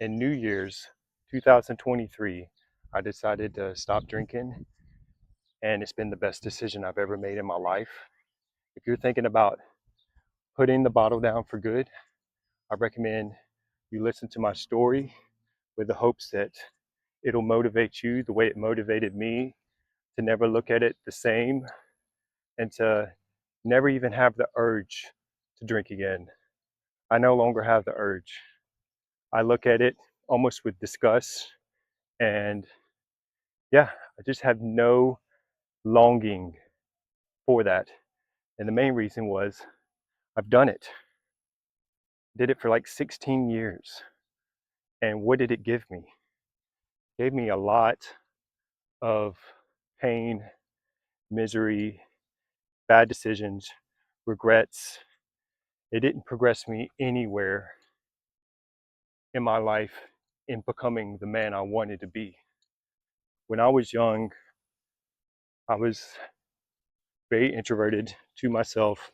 In New Year's 2023, I decided to stop drinking, and it's been the best decision I've ever made in my life. If you're thinking about putting the bottle down for good, I recommend you listen to my story with the hopes that it'll motivate you the way it motivated me to never look at it the same and to never even have the urge to drink again. I no longer have the urge. I look at it almost with disgust, and yeah, I just have no longing for that. And the main reason was I've done it. Did it for like 16 years. And what did it give me? It gave me a lot of pain, misery, bad decisions, regrets. It didn't progress me anywhere in my life in becoming the man I wanted to be. When I was young, I was very introverted to myself.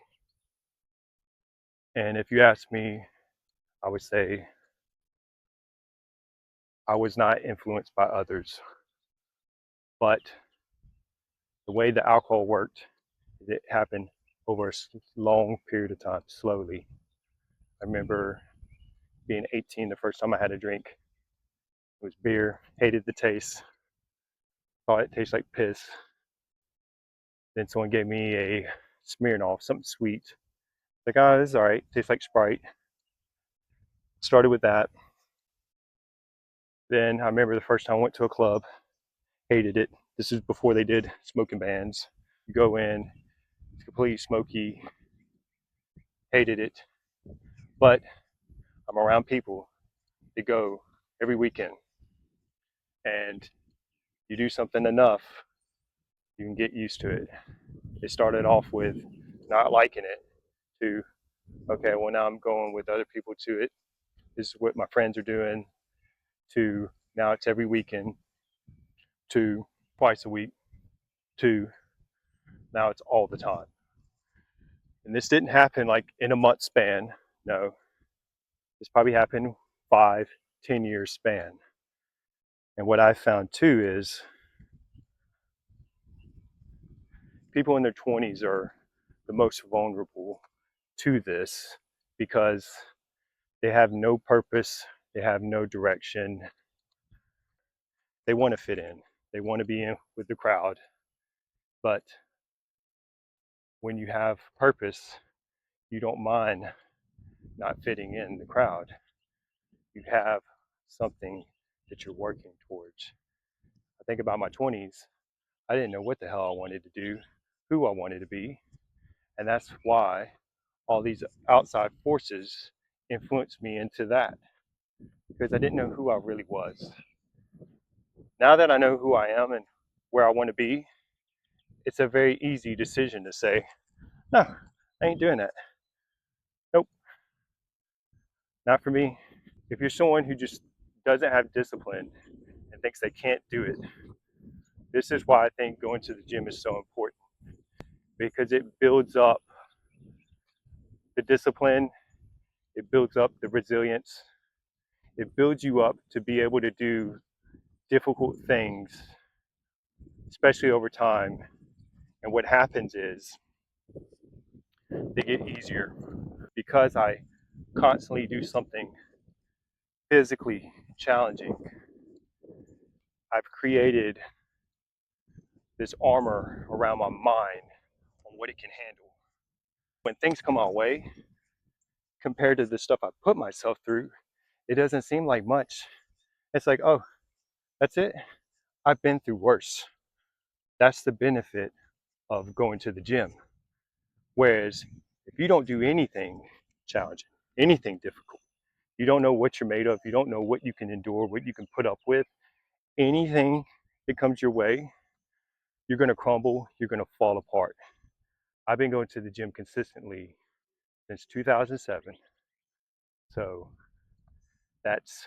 And if you ask me, I would say I was not influenced by others. But the way the alcohol worked, it happened over a long period of time, slowly. I remember being 18, the first time I had a drink. It was beer, hated the taste, thought it tasted like piss. Then someone gave me a Smirnoff, something sweet. Like, oh, this is all right, tastes like Sprite. Started with that. Then I remember the first time I went to a club, hated it. This is before they did smoking bans. You go in, it's completely smoky, hated it. But I'm around people that go every weekend, and you do something enough, you can get used to it. It started off with not liking it to, okay, well, now I'm going with other people to it. This is what my friends are doing, to now it's every weekend, to twice a week, to now it's all the time. And this didn't happen like in a month span. No, this probably happened 5, 10 years span. And what I found too is people in their 20s are the most vulnerable to this because they have no purpose, they have no direction. They want to fit in, they want to be in with the crowd. But when you have purpose, you don't mind not fitting in the crowd. You have something that you're working towards. I think about my 20s, I didn't know what the hell I wanted to do, who I wanted to be. And that's why all these outside forces influenced me into that, because I didn't know who I really was. Now that I know who I am and where I want to be, it's a very easy decision to say, no, I ain't doing that. Nope, not for me. If you're someone who just doesn't have discipline and thinks they can't do it, this is why I think going to the gym is so important, because it builds up the discipline, it builds up the resilience, it builds you up to be able to do difficult things, especially over time. And what happens is they get easier because I constantly do something physically challenging. I've created this armor around my mind on what it can handle. When things come our way, compared to the stuff I put myself through, it doesn't seem like much. It's like, oh, that's it. I've been through worse. That's the benefit of going to the gym. Whereas if you don't do anything challenging, anything difficult, you don't know what you're made of, you don't know what you can endure, what you can put up with, anything that comes your way, you're going to crumble, you're going to fall apart. I've been going to the gym consistently since 2007. So that's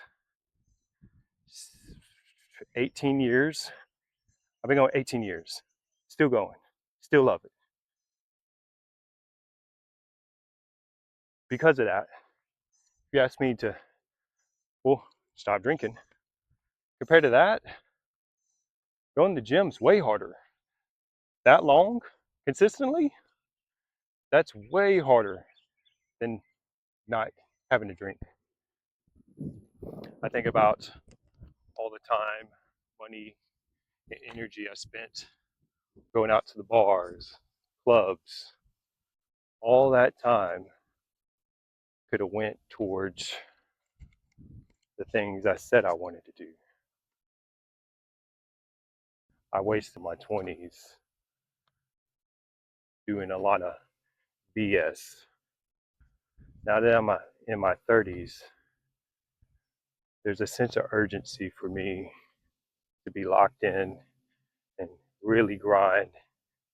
18 years. I've been going 18 years, still going, still love it. Because of that, if you ask me to, well, stop drinking. Compared to that, going to the gym's way harder. That long, consistently, that's way harder than not having to drink. I think about all the time, money, and energy I spent going out to the bars, clubs. All that time could have went towards the things I said I wanted to do. I wasted my 20s doing a lot of BS. Now that I'm in my 30s, there's a sense of urgency for me to be locked in and really grind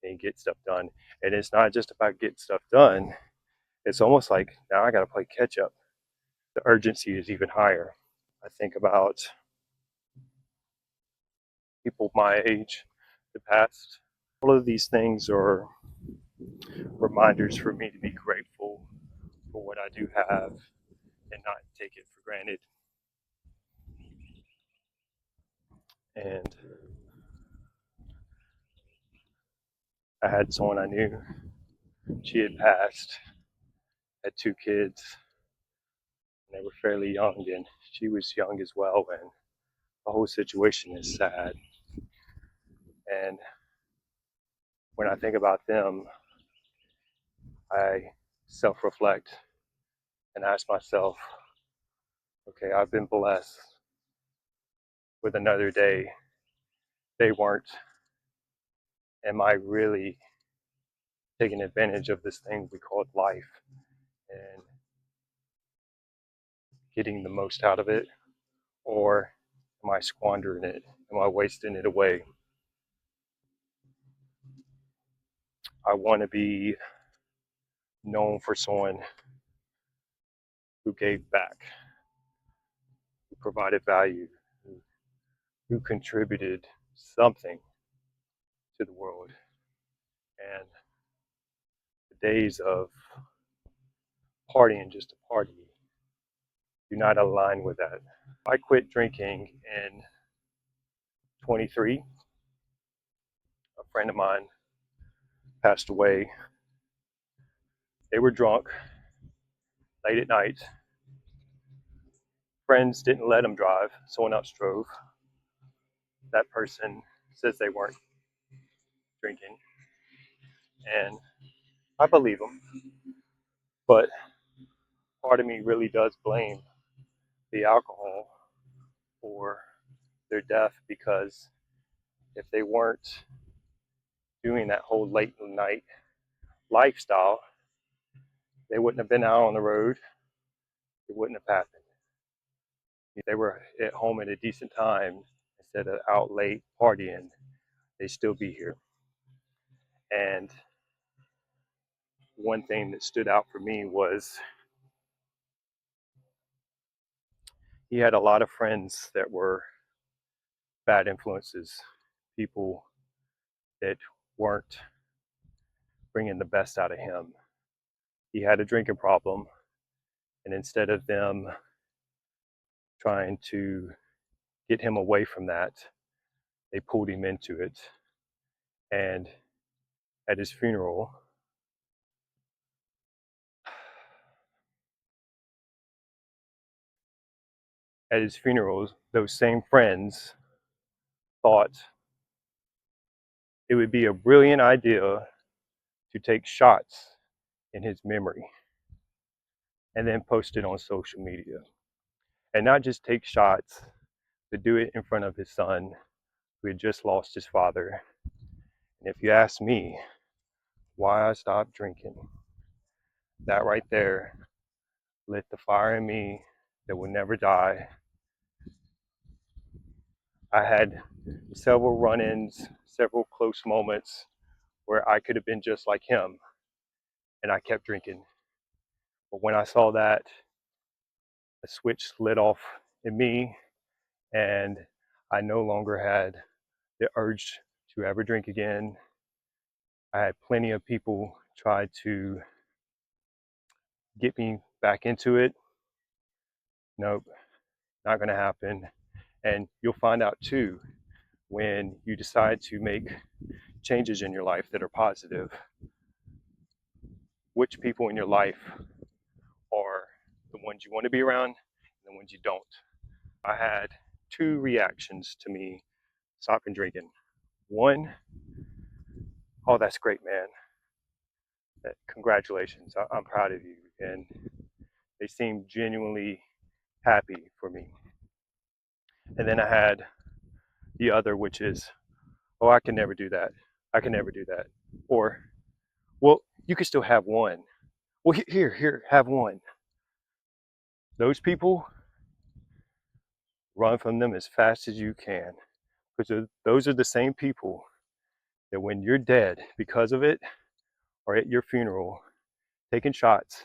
and get stuff done. And it's not just about getting stuff done, it's almost like now I got to play catch up. The urgency is even higher. I think about people my age, the past. All of these things are reminders for me to be grateful for what I do have and not take it for granted. And I had someone I knew, she had passed, had two kids, and they were fairly young, and she was young as well. And the whole situation is sad. And when I think about them, I self reflect and ask myself, okay, I've been blessed with another day. They weren't. Am I really taking advantage of this thing we call life and getting the most out of it? Or am I squandering it? Am I wasting it away? I want to be known for someone who gave back, who provided value, who contributed something to the world. And the days of partying just to party do not align with that. I quit drinking in 23. A friend of mine passed away. They were drunk late at night. Friends didn't let them drive. Someone else drove. That person says they weren't drinking. And I believe them. But part of me really does blame the alcohol for their death, because if they weren't doing that whole late night lifestyle, they wouldn't have been out on the road. It wouldn't have happened. If they were at home at a decent time instead of out late partying, they'd still be here. And one thing that stood out for me was he had a lot of friends that were bad influences, people that weren't bringing the best out of him. He had a drinking problem, and instead of them trying to get him away from that, they pulled him into it. And at his funeral, those same friends thought it would be a brilliant idea to take shots in his memory and then post it on social media. And not just take shots, but do it in front of his son who had just lost his father. And if you ask me why I stopped drinking, that right there lit the fire in me that will never die. I had several run ins, several close moments where I could have been just like him, and I kept drinking. But when I saw that, a switch lit off in me, and I no longer had the urge to ever drink again. I had plenty of people try to get me back into it. Nope. Not going to happen. And you'll find out too when you decide to make changes in your life that are positive, which people in your life are the ones you want to be around and the ones you don't. I had two reactions to me stopping drinking. One, oh, that's great, man. Congratulations. I'm proud of you. And they seemed genuinely happy for me. And then I had the other, which is, oh, I can never do that. I can never do that. Or, well, you can still have one. Well, here, have one. Those people, run from them as fast as you can. Because those are the same people that when you're dead because of it, or at your funeral, taking shots,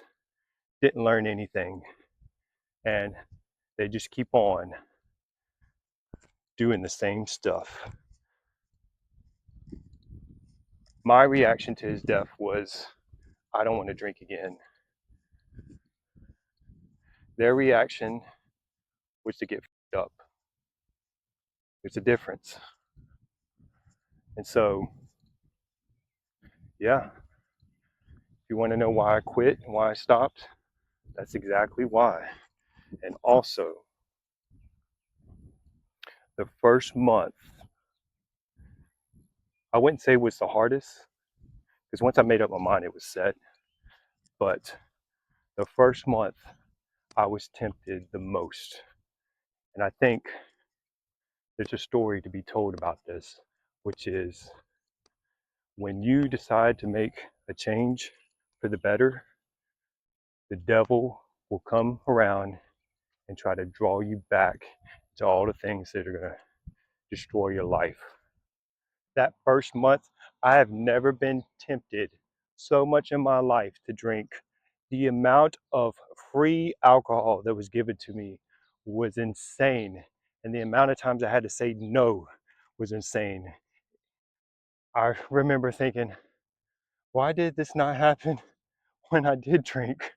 didn't learn anything, and they just keep on doing the same stuff. My reaction to his death was, I don't want to drink again. Their reaction was to get fucked up. There's a difference. And so, yeah, if you want to know why I quit and why I stopped, that's exactly why. And also, the first month, I wouldn't say was the hardest, because once I made up my mind, it was set. But the first month, I was tempted the most. And I think there's a story to be told about this, which is when you decide to make a change for the better, the devil will come around and try to draw you back to all the things that are going to destroy your life. That first month, I have never been tempted so much in my life to drink. The amount of free alcohol that was given to me was insane. And the amount of times I had to say no was insane. I remember thinking, why did this not happen when I did drink?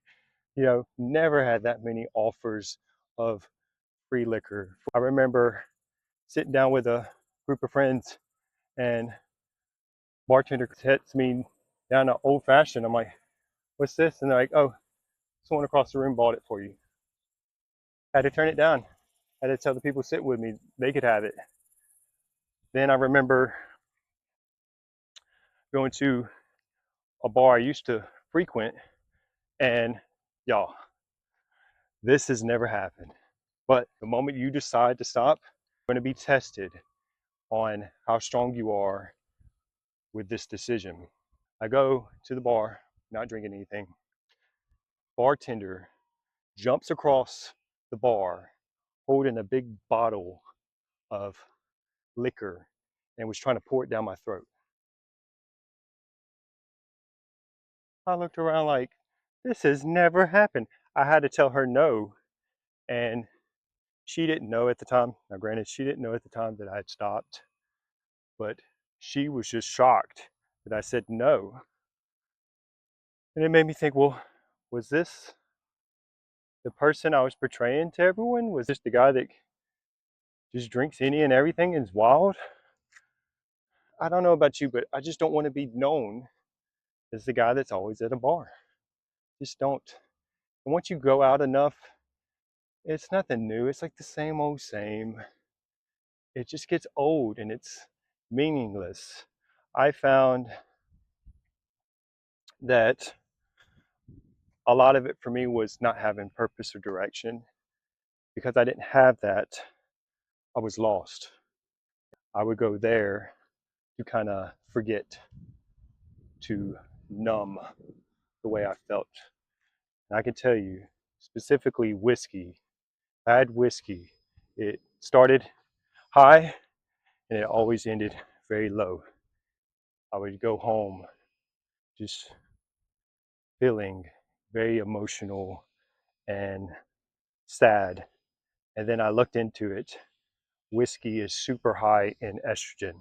You know, never had that many offers of free liquor. I remember sitting down with a group of friends and bartender hits me down an old fashioned. I'm like, what's this? And they're like, oh, someone across the room bought it for you. Had to turn it down. Had to tell the people sitting with me they could have it. Then I remember going to a bar I used to frequent, and y'all, this has never happened. But the moment you decide to stop, you're going to be tested on how strong you are with this decision. I go to the bar, not drinking anything. Bartender jumps across the bar holding a big bottle of liquor and was trying to pour it down my throat. I looked around like, this has never happened. I had to tell her no, and she didn't know at the time. Now, granted, she didn't know at the time that I had stopped, but she was just shocked that I said no. And it made me think, well, was this the person I was portraying to everyone? Was this the guy that just drinks any and everything and is wild? I don't know about you, but I just don't want to be known as the guy that's always at a bar. Just don't. And once you go out enough, it's nothing new. It's like the same old same. It just gets old and it's meaningless. I found that a lot of it for me was not having purpose or direction. Because I didn't have that, I was lost. I would go there to kind of forget, to numb the way I felt. And I can tell you, specifically whiskey, bad whiskey, it started high and it always ended very low. I would go home just feeling very emotional and sad. And then I looked into it. Whiskey is super high in estrogen.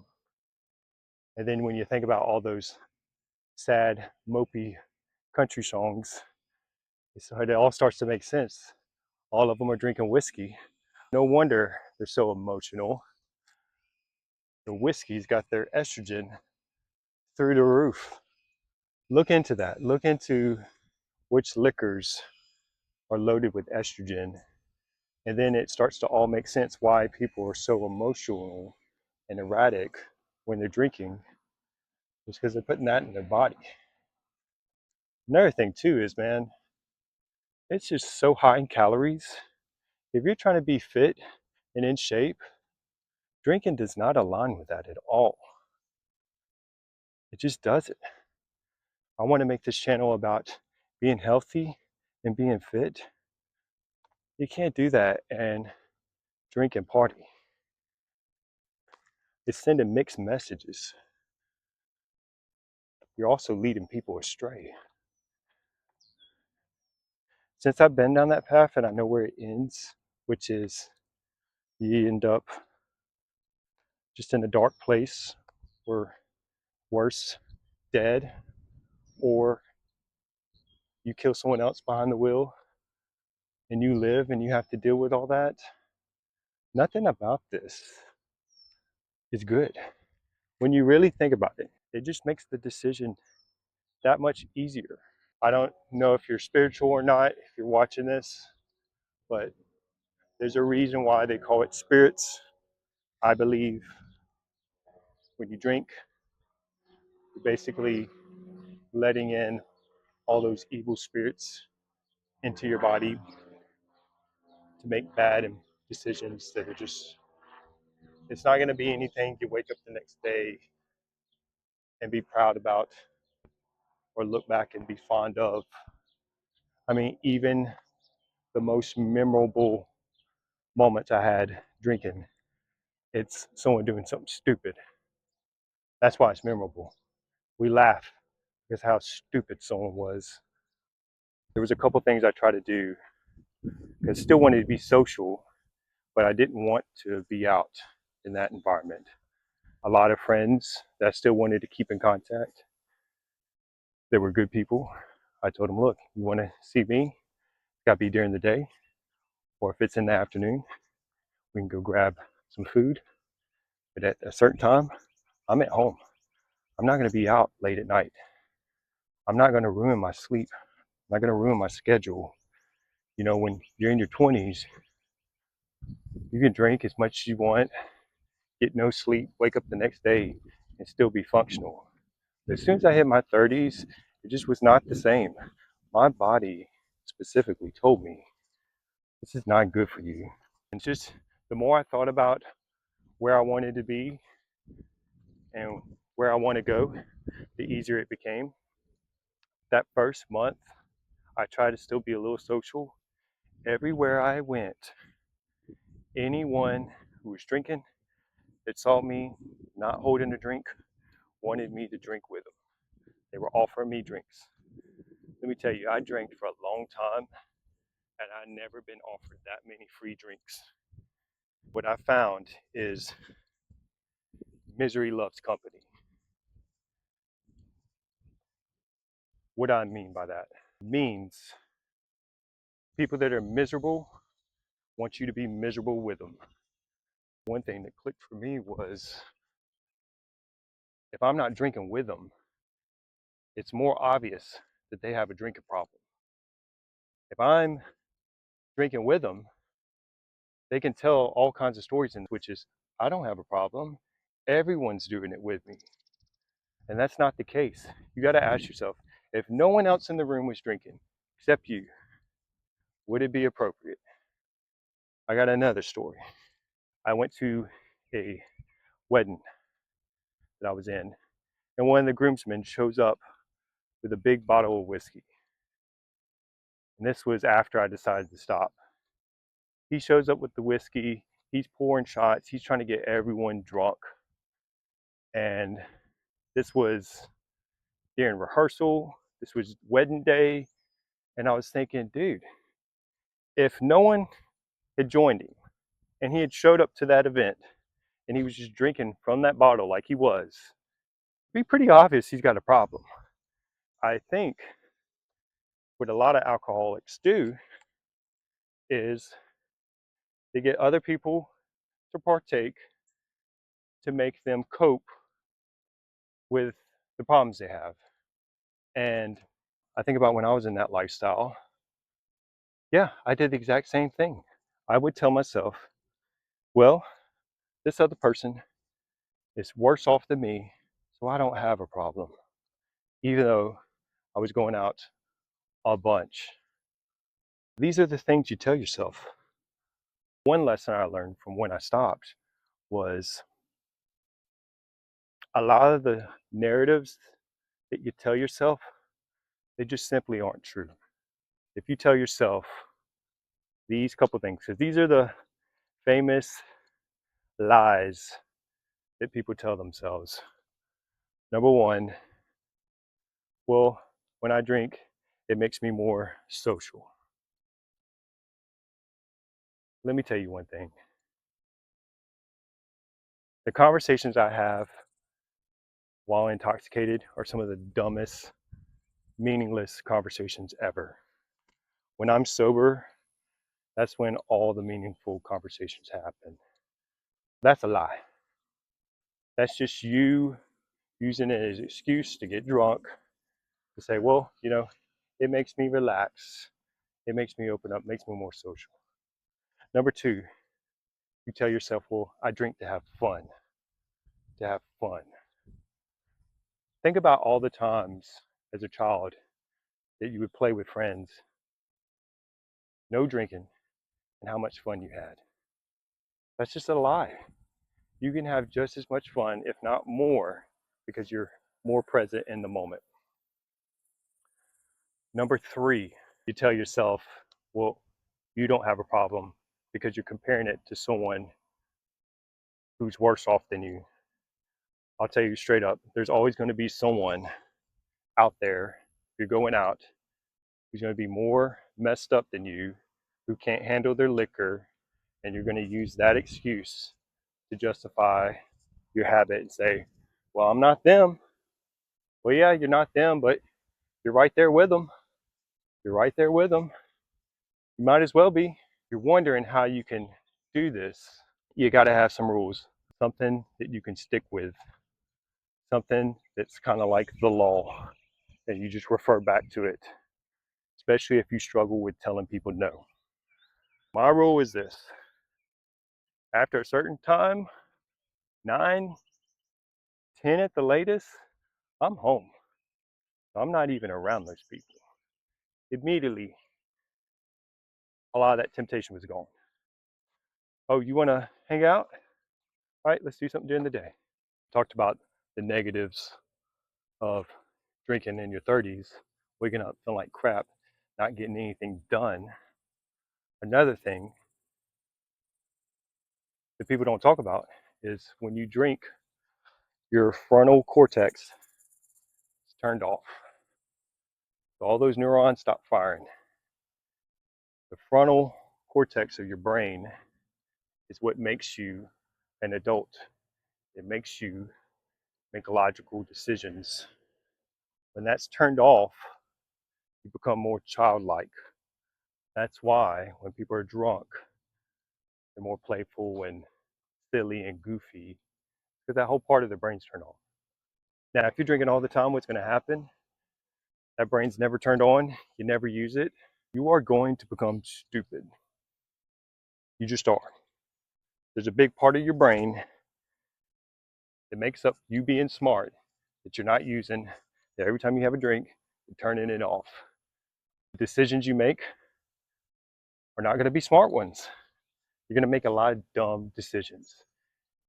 And then when you think about all those sad, mopey country songs, so it all starts to make sense. All of them are drinking whiskey. No wonder they're so emotional. The whiskey's got their estrogen through the roof. Look into that. Look into which liquors are loaded with estrogen. And then it starts to all make sense why people are so emotional and erratic when they're drinking. It's because they're putting that in their body. Another thing too is, man, it's just so high in calories. If you're trying to be fit and in shape, drinking does not align with that at all. It just doesn't. I want to make this channel about being healthy and being fit. You can't do that and drink and party. It's sending mixed messages. You're also leading people astray. Since I've been down that path and I know where it ends, which is you end up just in a dark place or worse, dead, or you kill someone else behind the wheel and you live and you have to deal with all that. Nothing about this is good. When you really think about it, it just makes the decision that much easier. I don't know if you're spiritual or not, if you're watching this, but there's a reason why they call it spirits. I believe when you drink, you're basically letting in all those evil spirits into your body to make bad decisions that are just, it's not going to be anything you wake up the next day and be proud about or look back and be fond of. I mean, even the most memorable moments I had drinking, it's someone doing something stupid. That's why it's memorable. We laugh because how stupid someone was. There was a couple things I tried to do because I still wanted to be social, but I didn't want to be out in that environment. A lot of friends that I still wanted to keep in contact. They were good people. I told them, look, you want to see me? It's got to be during the day, or if it's in the afternoon, we can go grab some food. But at a certain time, I'm at home. I'm not going to be out late at night. I'm not going to ruin my sleep. I'm not going to ruin my schedule. You know, when you're in your 20s, you can drink as much as you want, get no sleep, wake up the next day, and still be functional. But as soon as I hit my 30s, it just was not the same. My body specifically told me, this is not good for you. And just the more I thought about where I wanted to be and where I want to go, the easier it became. That first month, I tried to still be a little social. Everywhere I went, anyone who was drinking that saw me not holding a drink wanted me to drink with them. They were offering me drinks. Let me tell you, I drank for a long time and I'd never been offered that many free drinks. What I found is misery loves company. What do I mean by that? It means people that are miserable want you to be miserable with them. One thing that clicked for me was if I'm not drinking with them, it's more obvious that they have a drinking problem. If I'm drinking with them, they can tell all kinds of stories, which is, I don't have a problem. Everyone's doing it with me. And that's not the case. You got to ask yourself, if no one else in the room was drinking except you, would it be appropriate? I got another story. I went to a wedding that I was in, and one of the groomsmen shows up with a big bottle of whiskey. And this was after I decided to stop. He shows up with the whiskey, he's pouring shots, he's trying to get everyone drunk. And this was during rehearsal, this was wedding day, and I was thinking, dude, if no one had joined him and he had showed up to that event and he was just drinking from that bottle like he was, it'd be pretty obvious he's got a problem. I think what a lot of alcoholics do is They get other people to partake to make them cope with the problems they have. And I think about when I was in that lifestyle, yeah, I did the exact same thing. I would tell myself, well, this other person is worse off than me, so I don't have a problem, even though I was going out a bunch. These are the things you tell yourself. One lesson I learned from when I stopped was a lot of the narratives that you tell yourself, they just simply aren't true. If you tell yourself these couple things, because these are the famous lies that people tell themselves. Number one, well, when I drink, it makes me more social. Let me tell you one thing. The conversations I have while intoxicated are some of the dumbest, meaningless conversations ever. When I'm sober, that's when all the meaningful conversations happen. That's a lie. That's just you using it as an excuse to get drunk, to say, well, it makes me relax. It makes me open up, makes me more social. Number two, you tell yourself, well, I drink to have fun, to have fun. Think about all the times as a child that you would play with friends, no drinking, and how much fun you had. That's just a lie. You can have just as much fun, if not more, because you're more present in the moment. Number three, you tell yourself, well, you don't have a problem because you're comparing it to someone who's worse off than you. I'll tell you straight up, there's always going to be someone out there, if you're going out, who's going to be more messed up than you, who can't handle their liquor, and you're going to use that excuse to justify your habit and say, well, I'm not them. Well, yeah, you're not them, but you're right there with them. You're right there with them. You might as well be. You're wondering how you can do this. You got to have some rules, something that you can stick with, something that's kind of like the law, and you just refer back to it, especially if you struggle with telling people no. My rule is this: after a certain time, 9, 10 at the latest, I'm home. I'm not even around those people. Immediately, a lot of that temptation was gone. Oh, you want to hang out? All right, let's do something during the day. Talked about the negatives of drinking in your 30s, waking up feeling like crap, not getting anything done. Another thing that people don't talk about is when you drink, your frontal cortex is turned off. So all those neurons stop firing. The frontal cortex of your brain is what makes you an adult. It makes you make logical decisions. When that's turned off, you become more childlike. That's why when people are drunk, they're more playful and silly and goofy, because that whole part of the brain's turned off. Now, if you're drinking all the time, what's going to happen? That brain's never turned on. You never use it. You are going to become stupid. You just are. There's a big part of your brain that makes up you being smart that you're not using. That every time you have a drink, you're turning it off. The decisions you make are not going to be smart ones. You're going to make a lot of dumb decisions.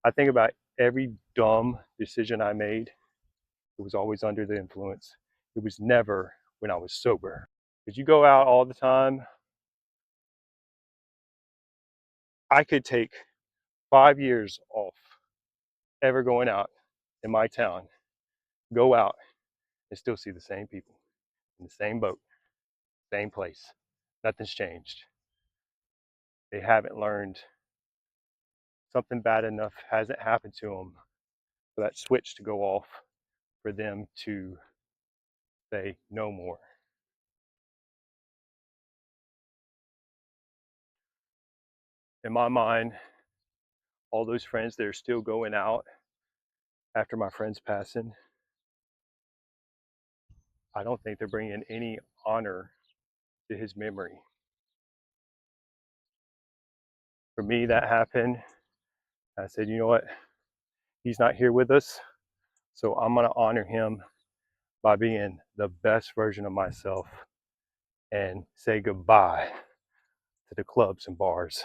I think about every dumb decision I made, it was always under the influence. It was never when I was sober. Because you go out all the time, I could take 5 years off ever going out in my town, go out and still see the same people in the same boat, same place. Nothing's changed. They haven't learned. Something bad enough hasn't happened to them for that switch to go off for them to say no more. In my mind, all those friends that are still going out after my friend's passing, I don't think they're bringing any honor to his memory. For me, that happened. I said, you know what? He's not here with us, so I'm going to honor him by being the best version of myself and say goodbye to the clubs and bars.